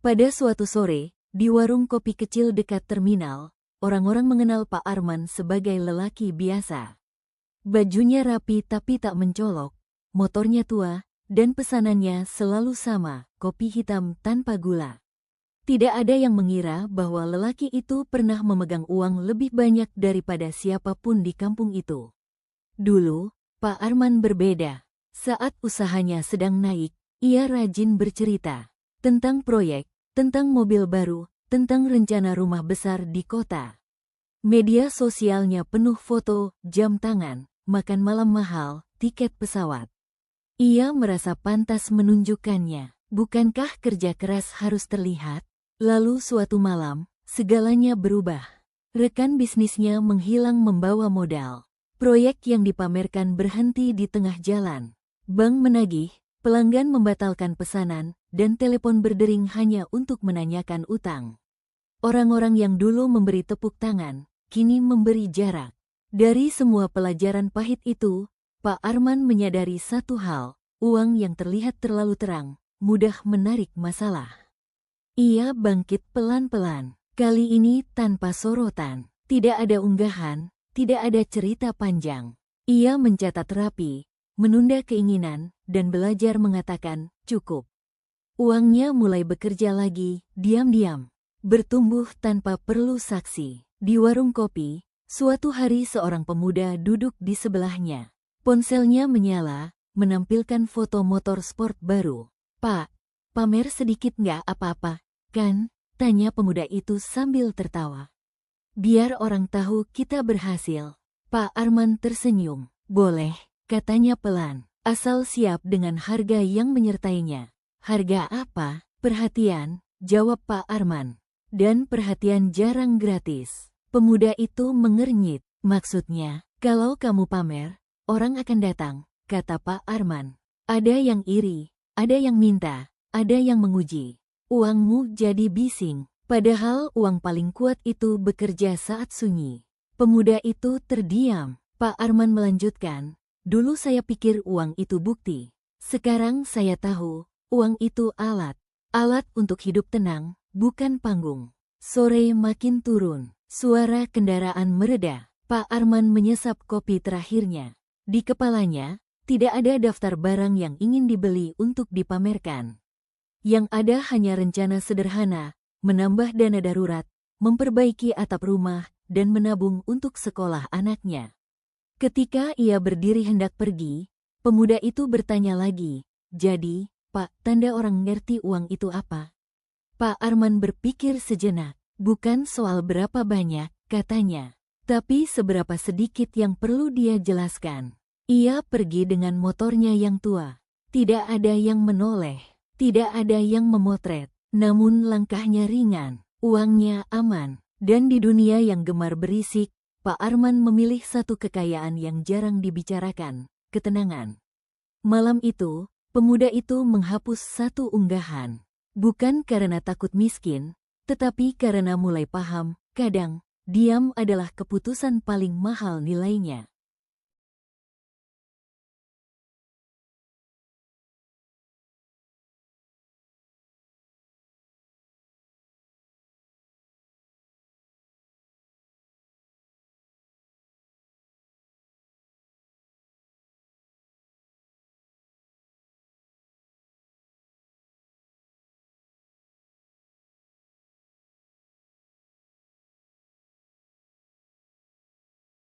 Pada suatu sore, di warung kopi kecil dekat terminal, orang-orang mengenal Pak Arman sebagai lelaki biasa. Bajunya rapi tapi tak mencolok, motornya tua, dan pesanannya selalu sama, kopi hitam tanpa gula. Tidak ada yang mengira bahwa lelaki itu pernah memegang uang lebih banyak daripada siapapun di kampung itu. Dulu, Pak Arman berbeda. Saat usahanya sedang naik, ia rajin bercerita tentang proyek, tentang mobil baru, tentang rencana rumah besar di kota. Media sosialnya penuh foto, jam tangan, makan malam mahal, tiket pesawat. Ia merasa pantas menunjukkannya. Bukankah kerja keras harus terlihat? Lalu suatu malam, segalanya berubah. Rekan bisnisnya menghilang membawa modal. Proyek yang dipamerkan berhenti di tengah jalan. Bank menagih, pelanggan membatalkan pesanan, dan telepon berdering hanya untuk menanyakan utang. Orang-orang yang dulu memberi tepuk tangan, kini memberi jarak. Dari semua pelajaran pahit itu, Pak Arman menyadari satu hal, uang yang terlihat terlalu terang, mudah menarik masalah. Ia bangkit pelan-pelan, kali ini tanpa sorotan. Tidak ada unggahan, tidak ada cerita panjang. Ia mencatat rapi, menunda keinginan, dan belajar mengatakan, cukup. Uangnya mulai bekerja lagi, diam-diam. Bertumbuh tanpa perlu saksi. Di warung kopi, suatu hari seorang pemuda duduk di sebelahnya. Ponselnya menyala, menampilkan foto motor sport baru. "Pak, pamer sedikit nggak apa-apa, kan?" tanya pemuda itu sambil tertawa. "Biar orang tahu kita berhasil." Pak Arman tersenyum. "Boleh," katanya pelan, "asal siap dengan harga yang menyertainya." "Harga apa?" "Perhatian," jawab Pak Arman. "Dan perhatian jarang gratis." Pemuda itu mengernyit. "Maksudnya, kalau kamu pamer, orang akan datang," kata Pak Arman. "Ada yang iri, ada yang minta, ada yang menguji. Uangmu jadi bising." Padahal uang paling kuat itu bekerja saat sunyi. Pemuda itu terdiam. Pak Arman melanjutkan, "Dulu saya pikir uang itu bukti. Sekarang saya tahu, uang itu alat. Alat untuk hidup tenang, bukan panggung." Sore makin turun. Suara kendaraan mereda. Pak Arman menyesap kopi terakhirnya. Di kepalanya, tidak ada daftar barang yang ingin dibeli untuk dipamerkan. Yang ada hanya rencana sederhana, menambah dana darurat, memperbaiki atap rumah, dan menabung untuk sekolah anaknya. Ketika ia berdiri hendak pergi, pemuda itu bertanya lagi, "Jadi, Pak, tanda orang ngerti uang itu apa?" Pak Arman berpikir sejenak. "Bukan soal berapa banyak," katanya, "tapi seberapa sedikit yang perlu dia jelaskan." Ia pergi dengan motornya yang tua. Tidak ada yang menoleh, tidak ada yang memotret, namun langkahnya ringan, uangnya aman. Dan di dunia yang gemar berisik, Pak Arman memilih satu kekayaan yang jarang dibicarakan, ketenangan. Malam itu, pemuda itu menghapus satu unggahan. Bukan karena takut miskin, tetapi karena mulai paham, kadang, diam adalah keputusan paling mahal nilainya.